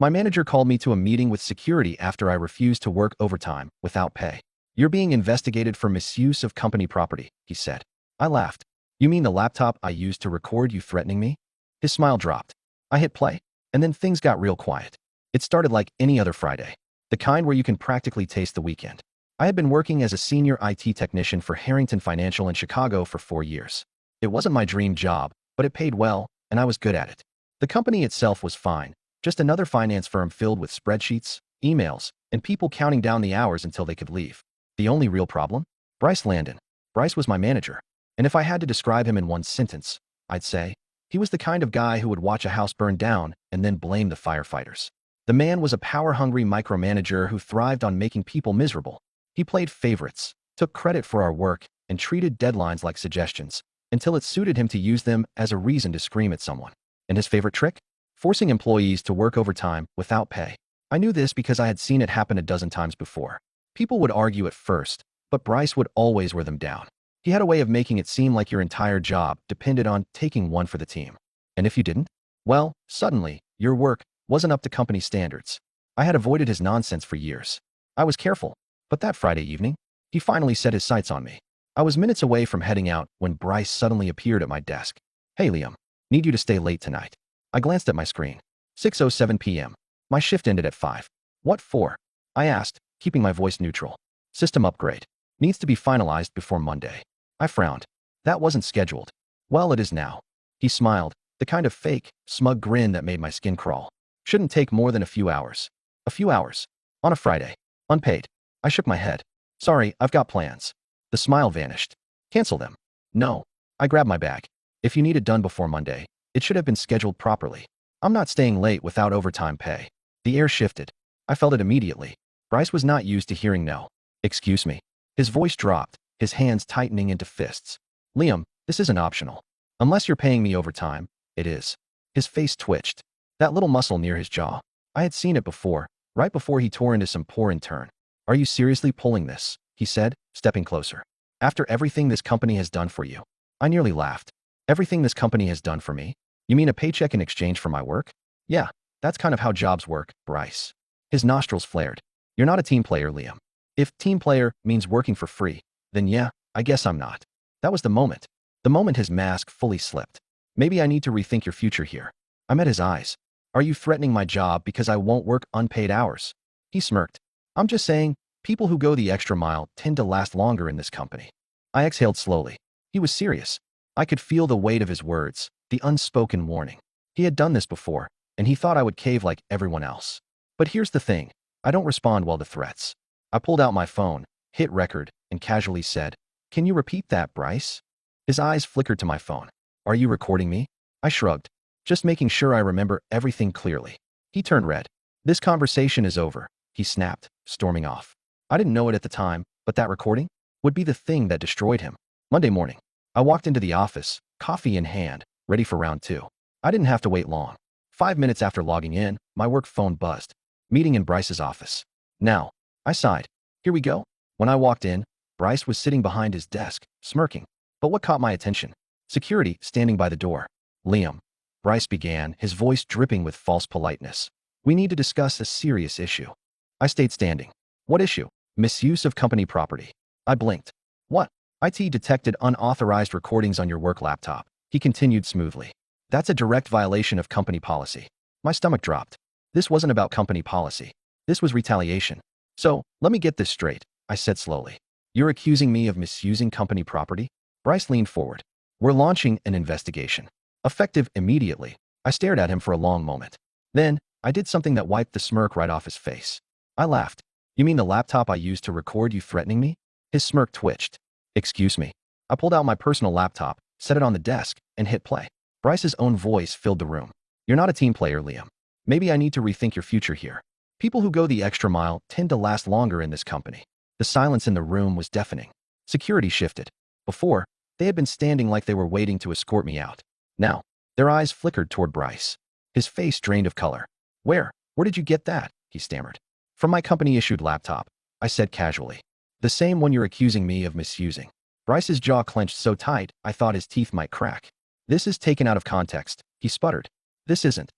My manager called me to a meeting with security after I refused to work overtime without pay. You're being investigated for misuse of company property, he said. I laughed. You mean the laptop I used to record you threatening me? His smile dropped. I hit play, and then things got real quiet. It started like any other Friday, the kind where you can practically taste the weekend. I had been working as a senior IT technician for Harrington Financial in Chicago for 4 years. It wasn't my dream job, but it paid well, and I was good at it. The company itself was fine, just another finance firm filled with spreadsheets, emails, and people counting down the hours until they could leave. The only real problem? Bryce Landon. Bryce was my manager, and if I had to describe him in one sentence, I'd say, he was the kind of guy who would watch a house burn down and then blame the firefighters. The man was a power-hungry micromanager who thrived on making people miserable. He played favorites, took credit for our work, and treated deadlines like suggestions, until it suited him to use them as a reason to scream at someone. And his favorite trick? Forcing employees to work overtime without pay. I knew this because I had seen it happen a dozen times before. People would argue at first, but Bryce would always wear them down. He had a way of making it seem like your entire job depended on taking one for the team. And if you didn't, well, suddenly, your work wasn't up to company standards. I had avoided his nonsense for years. I was careful, but that Friday evening, he finally set his sights on me. I was minutes away from heading out when Bryce suddenly appeared at my desk. Hey Liam, need you to stay late tonight. I glanced at my screen. 6:07 p.m. My shift ended at 5. What for? I asked, keeping my voice neutral. System upgrade. Needs to be finalized before Monday. I frowned. That wasn't scheduled. Well, it is now. He smiled, the kind of fake, smug grin that made my skin crawl. Shouldn't take more than a few hours. A few hours. On a Friday. Unpaid. I shook my head. Sorry, I've got plans. The smile vanished. Cancel them. No. I grabbed my bag. If you need it done before Monday, it should have been scheduled properly. I'm not staying late without overtime pay. The air shifted. I felt it immediately. Bryce was not used to hearing no. Excuse me. His voice dropped, his hands tightening into fists. Liam, this isn't optional. Unless you're paying me overtime, it is. His face twitched. That little muscle near his jaw. I had seen it before, right before he tore into some poor intern. Are you seriously pulling this? He said, stepping closer. After everything this company has done for you. I nearly laughed. Everything this company has done for me? You mean a paycheck in exchange for my work? Yeah, that's kind of how jobs work, Bryce. His nostrils flared. You're not a team player, Liam. If team player means working for free, then yeah, I guess I'm not. That was the moment. The moment his mask fully slipped. Maybe I need to rethink your future here. I met his eyes. Are you threatening my job because I won't work unpaid hours? He smirked. I'm just saying, people who go the extra mile tend to last longer in this company. I exhaled slowly. He was serious. I could feel the weight of his words, the unspoken warning. He had done this before, and he thought I would cave like everyone else. But here's the thing. I don't respond well to threats. I pulled out my phone, hit record, and casually said, Can you repeat that, Bryce? His eyes flickered to my phone. Are you recording me? I shrugged, just making sure I remember everything clearly. He turned red. This conversation is over, he snapped, storming off. I didn't know it at the time, but that recording would be the thing that destroyed him. Monday morning, I walked into the office, coffee in hand, ready for round 2. I didn't have to wait long. 5 minutes after logging in, my work phone buzzed. Meeting in Bryce's office. Now, I sighed. Here we go. When I walked in, Bryce was sitting behind his desk, smirking. But what caught my attention? Security standing by the door. Liam, Bryce began, his voice dripping with false politeness. We need to discuss a serious issue. I stayed standing. What issue? Misuse of company property. I blinked. What? IT detected unauthorized recordings on your work laptop. He continued smoothly. That's a direct violation of company policy. My stomach dropped. This wasn't about company policy. This was retaliation. So, let me get this straight, I said slowly. You're accusing me of misusing company property? Bryce leaned forward. We're launching an investigation. Effective immediately. I stared at him for a long moment. Then, I did something that wiped the smirk right off his face. I laughed. You mean the laptop I used to record you threatening me? His smirk twitched. Excuse me. I pulled out my personal laptop, set it on the desk, and hit play. Bryce's own voice filled the room. You're not a team player, Liam. Maybe I need to rethink your future here. People who go the extra mile tend to last longer in this company. The silence in the room was deafening. Security shifted. Before, they had been standing like they were waiting to escort me out. Now, their eyes flickered toward Bryce. His face drained of color. Where did you get that? He stammered. From my company-issued laptop, I said casually. The same one you're accusing me of misusing. Bryce's jaw clenched so tight, I thought his teeth might crack. This is taken out of context, he sputtered. This isn't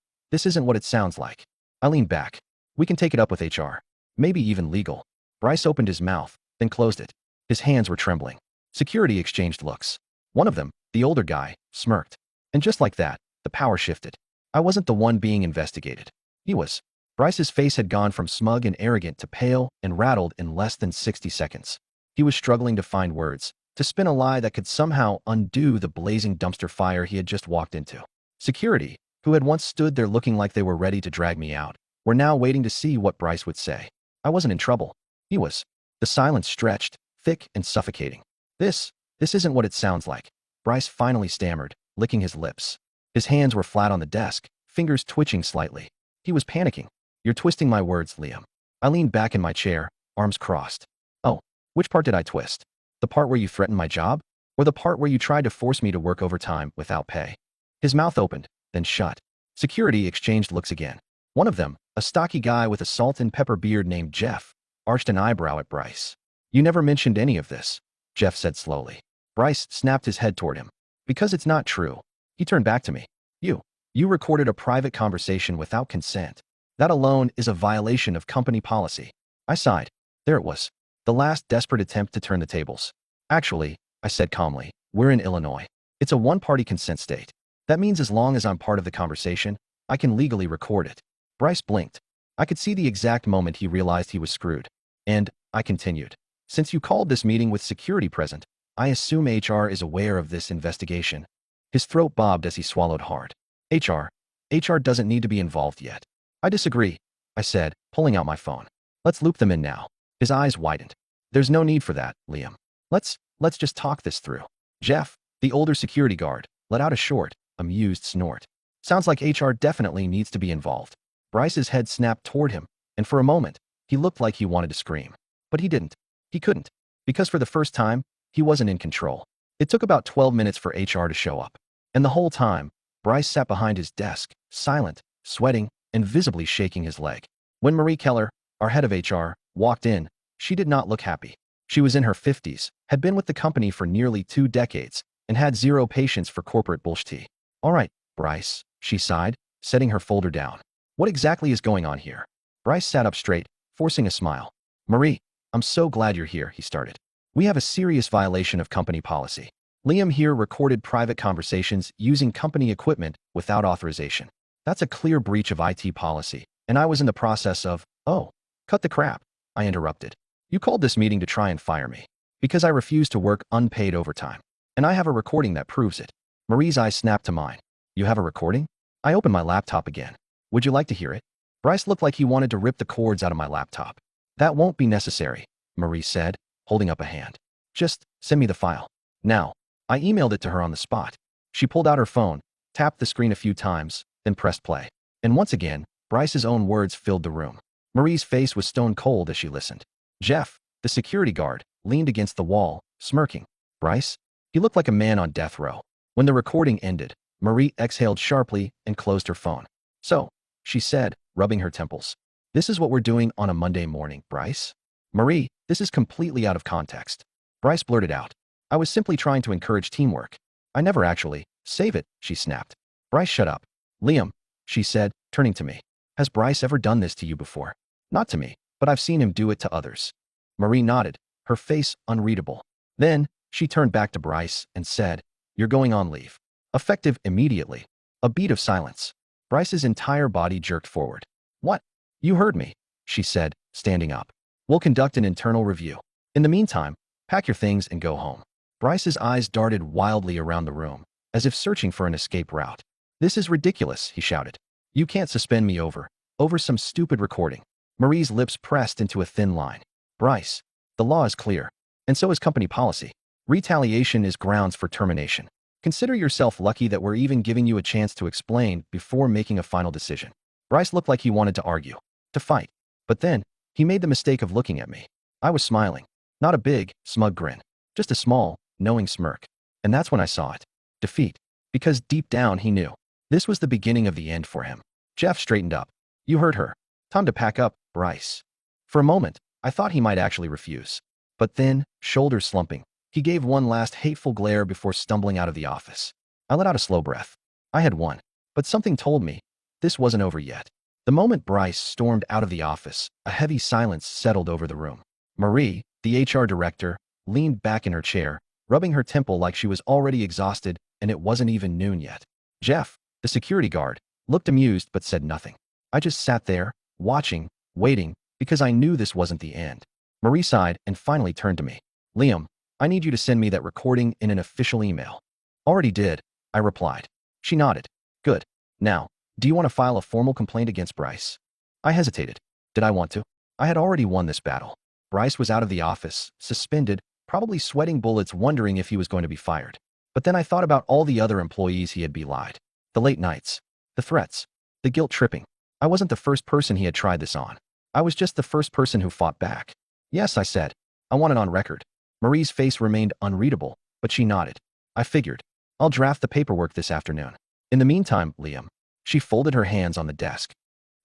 what it sounds like. I leaned back. We can take it up with HR. Maybe even legal. Bryce opened his mouth, then closed it. His hands were trembling. Security exchanged looks. One of them, the older guy, smirked. And just like that, the power shifted. I wasn't the one being investigated. He was. Bryce's face had gone from smug and arrogant to pale and rattled in less than 60 seconds. He was struggling to find words, to spin a lie that could somehow undo the blazing dumpster fire he had just walked into. Security, who had once stood there looking like they were ready to drag me out, were now waiting to see what Bryce would say. I wasn't in trouble. He was. The silence stretched, thick and suffocating. This isn't what it sounds like. Bryce finally stammered, licking his lips. His hands were flat on the desk, fingers twitching slightly. He was panicking. You're twisting my words, Liam. I leaned back in my chair, arms crossed. Oh, which part did I twist? The part where you threatened my job? Or the part where you tried to force me to work overtime without pay? His mouth opened, then shut. Security exchanged looks again. One of them, a stocky guy with a salt and pepper beard named Jeff, arched an eyebrow at Bryce. You never mentioned any of this, Jeff said slowly. Bryce snapped his head toward him. Because it's not true. He turned back to me. You recorded a private conversation without consent. That alone is a violation of company policy. I sighed. There it was. The last desperate attempt to turn the tables. Actually, I said calmly, we're in Illinois. It's a one-party consent state. That means as long as I'm part of the conversation, I can legally record it. Bryce blinked. I could see the exact moment he realized he was screwed. And I continued. Since you called this meeting with security present, I assume HR is aware of this investigation. His throat bobbed as he swallowed hard. HR doesn't need to be involved yet. I disagree, I said, pulling out my phone. Let's loop them in now. His eyes widened. There's no need for that, Liam. Let's just talk this through. Jeff, the older security guard, let out a short, amused snort. Sounds like HR definitely needs to be involved. Bryce's head snapped toward him, and for a moment, he looked like he wanted to scream. But he didn't. He couldn't. Because for the first time, he wasn't in control. It took about 12 minutes for HR to show up. And the whole time, Bryce sat behind his desk, silent, sweating, and visibly shaking his leg. When Marie Keller, our head of HR, walked in, she did not look happy. She was in her 50s, had been with the company for nearly 2 decades, and had zero patience for corporate bullshit. All right, Bryce, she sighed, setting her folder down. What exactly is going on here? Bryce sat up straight, forcing a smile. Marie, I'm so glad you're here, he started. We have a serious violation of company policy. Liam here recorded private conversations using company equipment without authorization. That's a clear breach of IT policy, and I was in the process of, oh, cut the crap, I interrupted. You called this meeting to try and fire me, because I refused to work unpaid overtime. And I have a recording that proves it. Marie's eyes snapped to mine. You have a recording? I opened my laptop again. Would you like to hear it? Bryce looked like he wanted to rip the cords out of my laptop. That won't be necessary, Marie said, holding up a hand. Just send me the file. Now. I emailed it to her on the spot. She pulled out her phone, tapped the screen a few times, then pressed play. And once again, Bryce's own words filled the room. Marie's face was stone cold as she listened. Jeff, the security guard, leaned against the wall, smirking. Bryce? He looked like a man on death row. When the recording ended, Marie exhaled sharply and closed her phone. So, she said, rubbing her temples. This is what we're doing on a Monday morning, Bryce? Marie, this is completely out of context. Bryce blurted out. I was simply trying to encourage teamwork. I never actually. Save it, she snapped. Bryce shut up. Liam, she said, turning to me. Has Bryce ever done this to you before? Not to me, but I've seen him do it to others. Marie nodded, her face unreadable. Then, she turned back to Bryce and said, You're going on leave. Effective immediately. A beat of silence. Bryce's entire body jerked forward. What? You heard me, she said, standing up. We'll conduct an internal review. In the meantime, pack your things and go home. Bryce's eyes darted wildly around the room, as if searching for an escape route. This is ridiculous, he shouted. You can't suspend me over some stupid recording. Marie's lips pressed into a thin line. Bryce, the law is clear, and so is company policy. Retaliation is grounds for termination. Consider yourself lucky that we're even giving you a chance to explain before making a final decision. Bryce looked like he wanted to argue, to fight. But then, he made the mistake of looking at me. I was smiling. Not a big, smug grin. Just a small, knowing smirk. And that's when I saw it. Defeat. Because deep down he knew. This was the beginning of the end for him. Jeff straightened up. You heard her. Time to pack up, Bryce. For a moment, I thought he might actually refuse. But then, shoulders slumping, he gave one last hateful glare before stumbling out of the office. I let out a slow breath. I had won. But something told me, this wasn't over yet. The moment Bryce stormed out of the office, a heavy silence settled over the room. Marie, the HR director, leaned back in her chair, rubbing her temple like she was already exhausted and it wasn't even noon yet. Jeff, the security guard, looked amused but said nothing. I just sat there, watching, waiting, because I knew this wasn't the end. Marie sighed and finally turned to me. Liam, I need you to send me that recording in an official email. Already did, I replied. She nodded. Good. Now, do you want to file a formal complaint against Bryce? I hesitated. Did I want to? I had already won this battle. Bryce was out of the office, suspended, probably sweating bullets wondering if he was going to be fired. But then I thought about all the other employees he had belied. The late nights. The threats. The guilt tripping. I wasn't the first person he had tried this on. I was just the first person who fought back. Yes, I said. I want it on record. Marie's face remained unreadable, but she nodded. I figured. I'll draft the paperwork this afternoon. In the meantime, Liam. She folded her hands on the desk.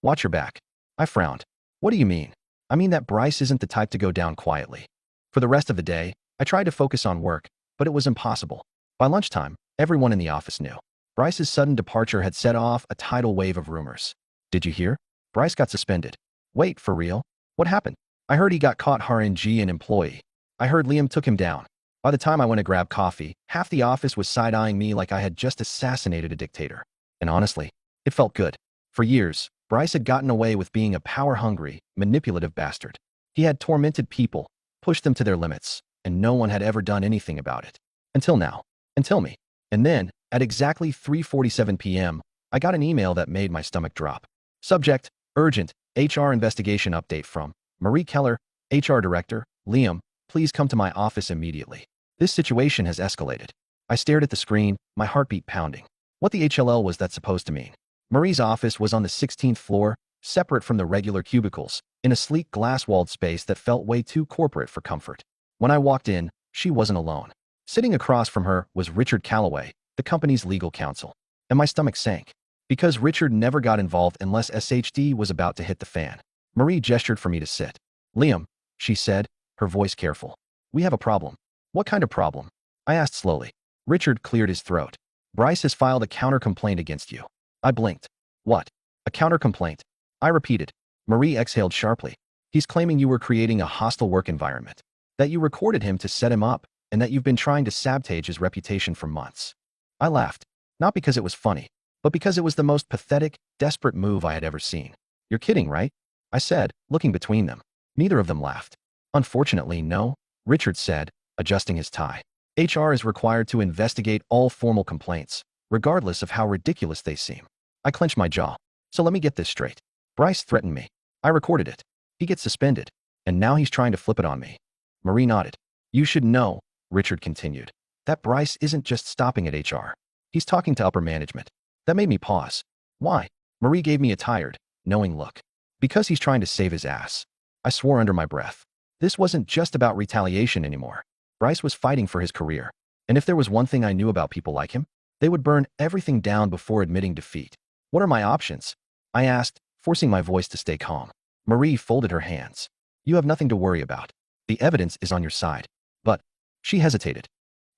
Watch your back. I frowned. What do you mean? I mean that Bryce isn't the type to go down quietly. For the rest of the day, I tried to focus on work, but it was impossible. By lunchtime, everyone in the office knew. Bryce's sudden departure had set off a tidal wave of rumors. Did you hear? Bryce got suspended. Wait, for real? What happened? I heard he got caught RNG an employee. I heard Liam took him down. By the time I went to grab coffee, half the office was side-eyeing me like I had just assassinated a dictator. And honestly, it felt good. For years, Bryce had gotten away with being a power-hungry, manipulative bastard. He had tormented people, pushed them to their limits, and no one had ever done anything about it. Until now. Until me. And then, at exactly 3:47 p.m., I got an email that made my stomach drop. Subject, urgent, HR investigation update from Marie Keller, HR Director, Liam, please come to my office immediately. This situation has escalated. I stared at the screen, my heartbeat pounding. What the HLL was that supposed to mean? Marie's office was on the 16th floor, separate from the regular cubicles, in a sleek glass-walled space that felt way too corporate for comfort. When I walked in, she wasn't alone. Sitting across from her was Richard Calloway, the company's legal counsel. And my stomach sank. Because Richard never got involved unless SHD was about to hit the fan. Marie gestured for me to sit. Liam, she said, her voice careful. We have a problem. What kind of problem? I asked slowly. Richard cleared his throat. Bryce has filed a counter-complaint against you. I blinked. What? A counter-complaint? I repeated. Marie exhaled sharply. He's claiming you were creating a hostile work environment. That you recorded him to set him up, and that you've been trying to sabotage his reputation for months. I laughed. Not because it was funny, but because it was the most pathetic, desperate move I had ever seen. You're kidding, right? I said, looking between them. Neither of them laughed. Unfortunately, no, Richard said, adjusting his tie. HR is required to investigate all formal complaints, regardless of how ridiculous they seem. I clenched my jaw. So let me get this straight. Bryce threatened me. I recorded it. He gets suspended. And now he's trying to flip it on me. Marie nodded. You should know, Richard continued, that Bryce isn't just stopping at HR. He's talking to upper management. That made me pause. Why? Marie gave me a tired, knowing look. Because he's trying to save his ass. I swore under my breath. This wasn't just about retaliation anymore. Bryce was fighting for his career. And if there was one thing I knew about people like him, they would burn everything down before admitting defeat. What are my options? I asked, forcing my voice to stay calm. Marie folded her hands. You have nothing to worry about. The evidence is on your side. But, she hesitated.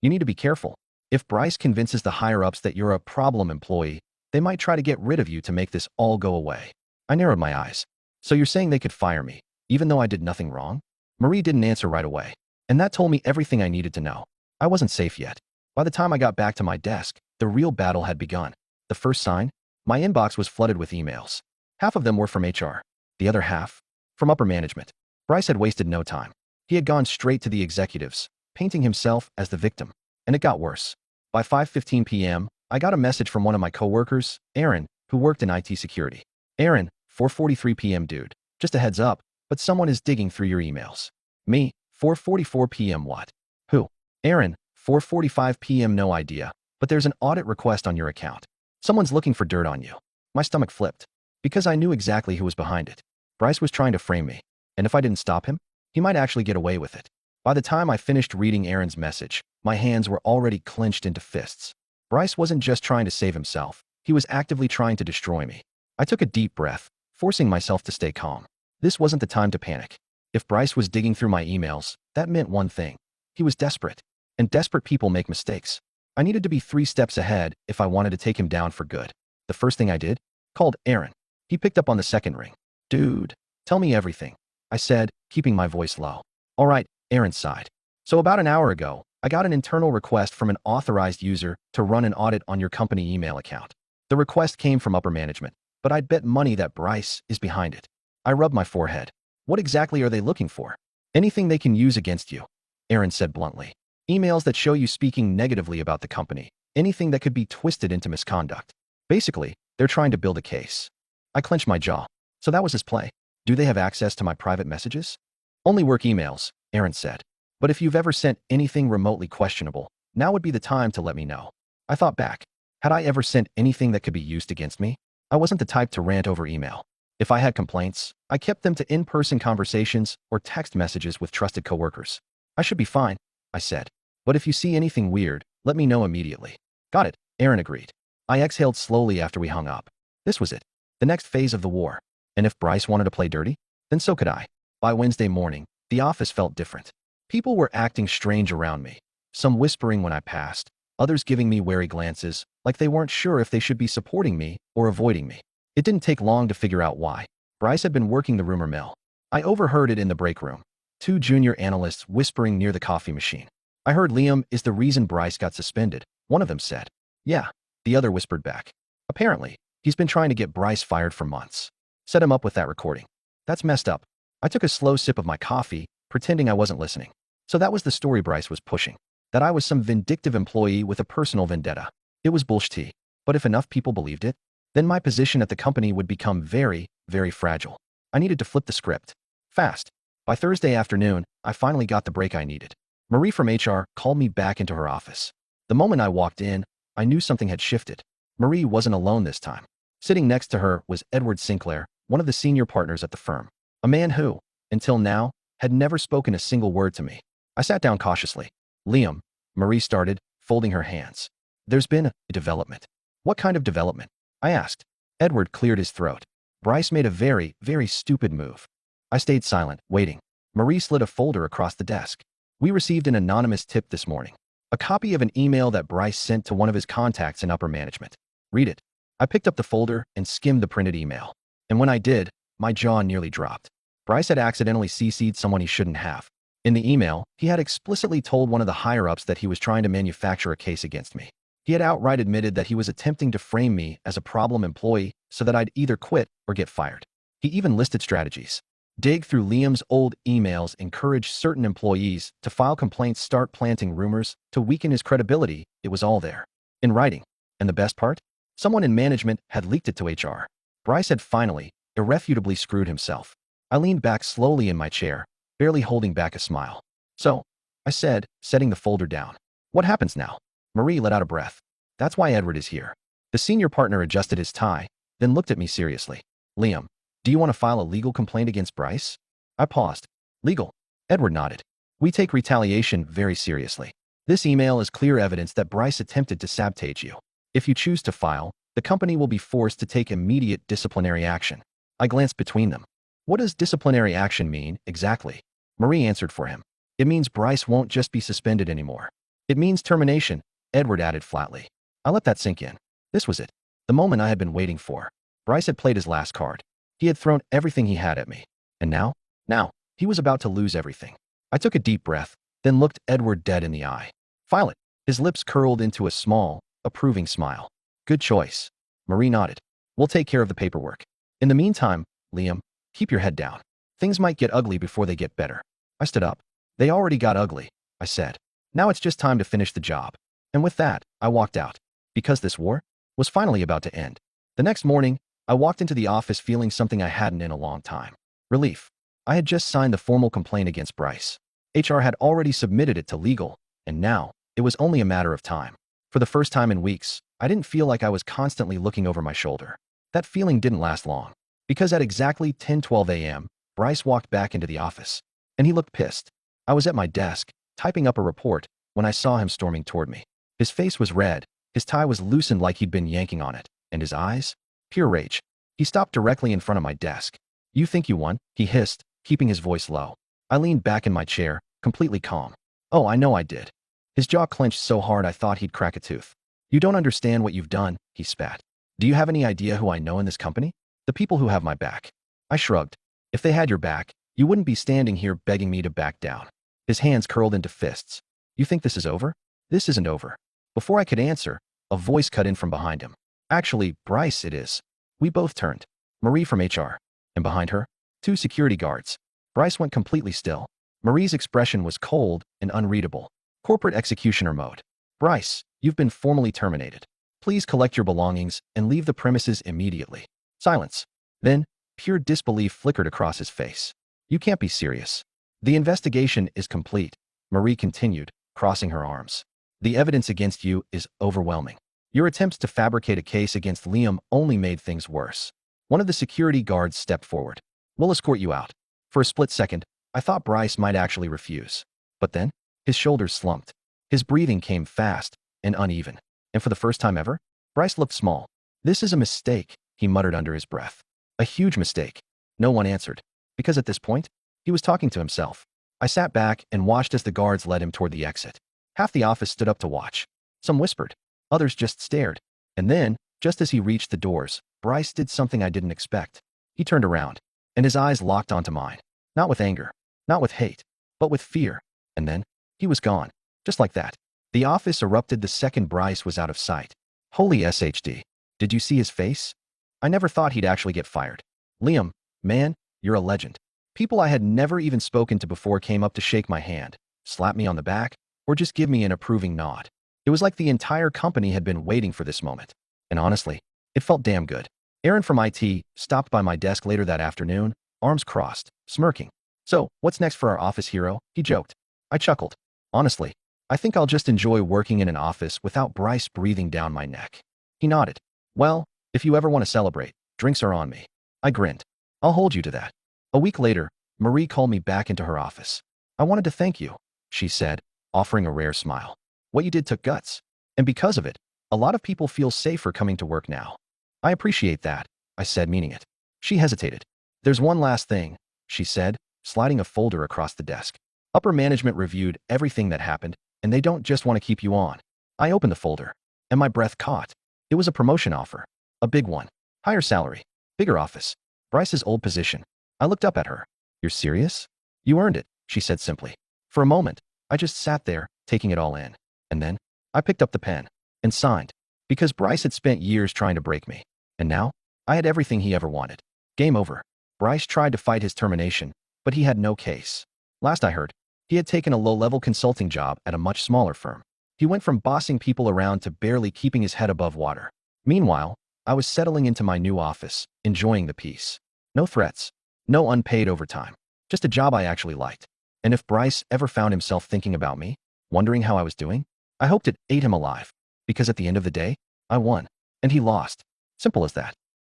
You need to be careful. If Bryce convinces the higher-ups that you're a problem employee, they might try to get rid of you to make this all go away. I narrowed my eyes. So you're saying they could fire me, even though I did nothing wrong? Marie didn't answer right away. And that told me everything I needed to know. I wasn't safe yet. By the time I got back to my desk, the real battle had begun. The first sign? My inbox was flooded with emails. Half of them were from HR. The other half? From upper management. Bryce had wasted no time. He had gone straight to the executives, painting himself as the victim. And it got worse. By 5:15 p.m., I got a message from one of my coworkers, Aaron, who worked in IT security. Aaron, 4:43 p.m. dude. Just a heads up, but someone is digging through your emails. Me, 4:44 p.m. what? Who? Aaron, 4:45 p.m. no idea, but there's an audit request on your account. Someone's looking for dirt on you. My stomach flipped. Because I knew exactly who was behind it. Bryce was trying to frame me. And if I didn't stop him, he might actually get away with it. By the time I finished reading Aaron's message, my hands were already clenched into fists. Bryce wasn't just trying to save himself. He was actively trying to destroy me. I took a deep breath, forcing myself to stay calm. This wasn't the time to panic. If Bryce was digging through my emails, that meant one thing. He was desperate. And desperate people make mistakes. I needed to be 3 steps ahead if I wanted to take him down for good. The first thing I did? Called Aaron. He picked up on the second ring. Dude, tell me everything, I said, keeping my voice low. All right, Aaron sighed. So about an hour ago, I got an internal request from an authorized user to run an audit on your company email account. The request came from upper management, but I'd bet money that Bryce is behind it. I rubbed my forehead. What exactly are they looking for? Anything they can use against you, Aaron said bluntly. Emails that show you speaking negatively about the company. Anything that could be twisted into misconduct. Basically, they're trying to build a case. I clenched my jaw. So that was his play. Do they have access to my private messages? Only work emails, Aaron said. But if you've ever sent anything remotely questionable, now would be the time to let me know. I thought back. Had I ever sent anything that could be used against me? I wasn't the type to rant over email. If I had complaints, I kept them to in-person conversations or text messages with trusted coworkers. I should be fine, I said. But if you see anything weird, let me know immediately. Got it, Aaron agreed. I exhaled slowly after we hung up. This was it. The next phase of the war. And if Bryce wanted to play dirty, then so could I. By Wednesday morning, the office felt different. People were acting strange around me. Some whispering when I passed, others giving me wary glances, like they weren't sure if they should be supporting me or avoiding me. It didn't take long to figure out why. Bryce had been working the rumor mill. I overheard it in the break room. Two junior analysts whispering near the coffee machine. I heard Liam is the reason Bryce got suspended, one of them said. Yeah, the other whispered back. Apparently, he's been trying to get Bryce fired for months. Set him up with that recording. That's messed up. I took a slow sip of my coffee, pretending I wasn't listening. So that was the story Bryce was pushing. That I was some vindictive employee with a personal vendetta. It was bullshit. But if enough people believed it, then my position at the company would become very, very fragile. I needed to flip the script. Fast. By Thursday afternoon, I finally got the break I needed. Marie from HR called me back into her office. The moment I walked in, I knew something had shifted. Marie wasn't alone this time. Sitting next to her was Edward Sinclair, one of the senior partners at the firm. A man who, until now, had never spoken a single word to me. I sat down cautiously. Liam, Marie started, folding her hands. There's been a development. What kind of development? I asked. Edward cleared his throat. Bryce made a very, very stupid move. I stayed silent, waiting. Marie slid a folder across the desk. We received an anonymous tip this morning. A copy of an email that Bryce sent to one of his contacts in upper management. Read it. I picked up the folder and skimmed the printed email. And when I did, my jaw nearly dropped. Bryce had accidentally CC'd someone he shouldn't have. In the email, he had explicitly told one of the higher-ups that he was trying to manufacture a case against me. He had outright admitted that he was attempting to frame me as a problem employee so that I'd either quit or get fired. He even listed strategies. Dig through Liam's old emails, encourage certain employees to file complaints, start planting rumors to weaken his credibility. It was all there. In writing. And the best part? Someone in management had leaked it to HR. Bryce had finally, irrefutably screwed himself. I leaned back slowly in my chair, barely holding back a smile. So, I said, setting the folder down. What happens now? Marie let out a breath. That's why Edward is here. The senior partner adjusted his tie, then looked at me seriously. Liam, do you want to file a legal complaint against Bryce? I paused. Legal? Edward nodded. We take retaliation very seriously. This email is clear evidence that Bryce attempted to sabotage you. If you choose to file, the company will be forced to take immediate disciplinary action. I glanced between them. What does disciplinary action mean, exactly? Marie answered for him. It means Bryce won't just be suspended anymore. It means termination, Edward added flatly. I let that sink in. This was it. The moment I had been waiting for. Bryce had played his last card. He had thrown everything he had at me. And now? Now, he was about to lose everything. I took a deep breath, then looked Edward dead in the eye. File it. His lips curled into a small, approving smile. Good choice. Marie nodded. We'll take care of the paperwork. In the meantime, Liam, keep your head down. Things might get ugly before they get better. I stood up. They already got ugly, I said. Now it's just time to finish the job. And with that, I walked out. Because this war was finally about to end. The next morning, I walked into the office feeling something I hadn't in a long time. Relief. I had just signed the formal complaint against Bryce. HR had already submitted it to legal, and now, it was only a matter of time. For the first time in weeks, I didn't feel like I was constantly looking over my shoulder. That feeling didn't last long. Because at exactly 10:12 a.m., Bryce walked back into the office. And he looked pissed. I was at my desk, typing up a report, when I saw him storming toward me. His face was red, his tie was loosened like he'd been yanking on it, and his eyes? Pure rage. He stopped directly in front of my desk. You think you won? He hissed, keeping his voice low. I leaned back in my chair, completely calm. Oh, I know I did. His jaw clenched so hard I thought he'd crack a tooth. You don't understand what you've done, he spat. Do you have any idea who I know in this company? The people who have my back. I shrugged. If they had your back, you wouldn't be standing here begging me to back down. His hands curled into fists. You think this is over? This isn't over. Before I could answer, a voice cut in from behind him. Actually, Bryce, it is. We both turned. Marie from HR. And behind her, 2 security guards. Bryce went completely still. Marie's expression was cold and unreadable. Corporate executioner mode. Bryce, you've been formally terminated. Please collect your belongings and leave the premises immediately. Silence. Then, pure disbelief flickered across his face. You can't be serious. The investigation is complete, Marie continued, crossing her arms. The evidence against you is overwhelming. Your attempts to fabricate a case against Liam only made things worse. One of the security guards stepped forward. We'll escort you out. For a split second, I thought Bryce might actually refuse. But then, his shoulders slumped. His breathing came fast and uneven. And for the first time ever, Bryce looked small. This is a mistake, he muttered under his breath. A huge mistake. No one answered. Because at this point, he was talking to himself. I sat back and watched as the guards led him toward the exit. Half the office stood up to watch. Some whispered. Others just stared. And then, just as he reached the doors, Bryce did something I didn't expect. He turned around, and his eyes locked onto mine. Not with anger, not with hate, but with fear. And then, he was gone. Just like that. The office erupted the second Bryce was out of sight. Holy SHD. Did you see his face? I never thought he'd actually get fired. Liam, man, you're a legend. People I had never even spoken to before came up to shake my hand, slap me on the back, or just give me an approving nod. It was like the entire company had been waiting for this moment. And honestly, it felt damn good. Aaron from IT stopped by my desk later that afternoon, arms crossed, smirking. So, what's next for our office hero? He joked. I chuckled. Honestly, I think I'll just enjoy working in an office without Bryce breathing down my neck. He nodded. Well, if you ever want to celebrate, drinks are on me. I grinned. I'll hold you to that. A week later, Marie called me back into her office. I wanted to thank you, she said, offering a rare smile. What you did took guts. And because of it, a lot of people feel safer coming to work now. I appreciate that, I said, meaning it. She hesitated. There's one last thing, she said, sliding a folder across the desk. Upper management reviewed everything that happened, and they don't just want to keep you on. I opened the folder, and my breath caught. It was a promotion offer. A big one. Higher salary. Bigger office. Bryce's old position. I looked up at her. You're serious? You earned it, she said simply. For a moment, I just sat there, taking it all in. And then, I picked up the pen and signed, because Bryce had spent years trying to break me. And now, I had everything he ever wanted. Game over. Bryce tried to fight his termination, but he had no case. Last I heard, he had taken a low-level consulting job at a much smaller firm. He went from bossing people around to barely keeping his head above water. Meanwhile, I was settling into my new office, enjoying the peace. No threats. No unpaid overtime. Just a job I actually liked. And if Bryce ever found himself thinking about me, wondering how I was doing, I hoped it ate him alive. Because at the end of the day, I won. And he lost. Simple as that.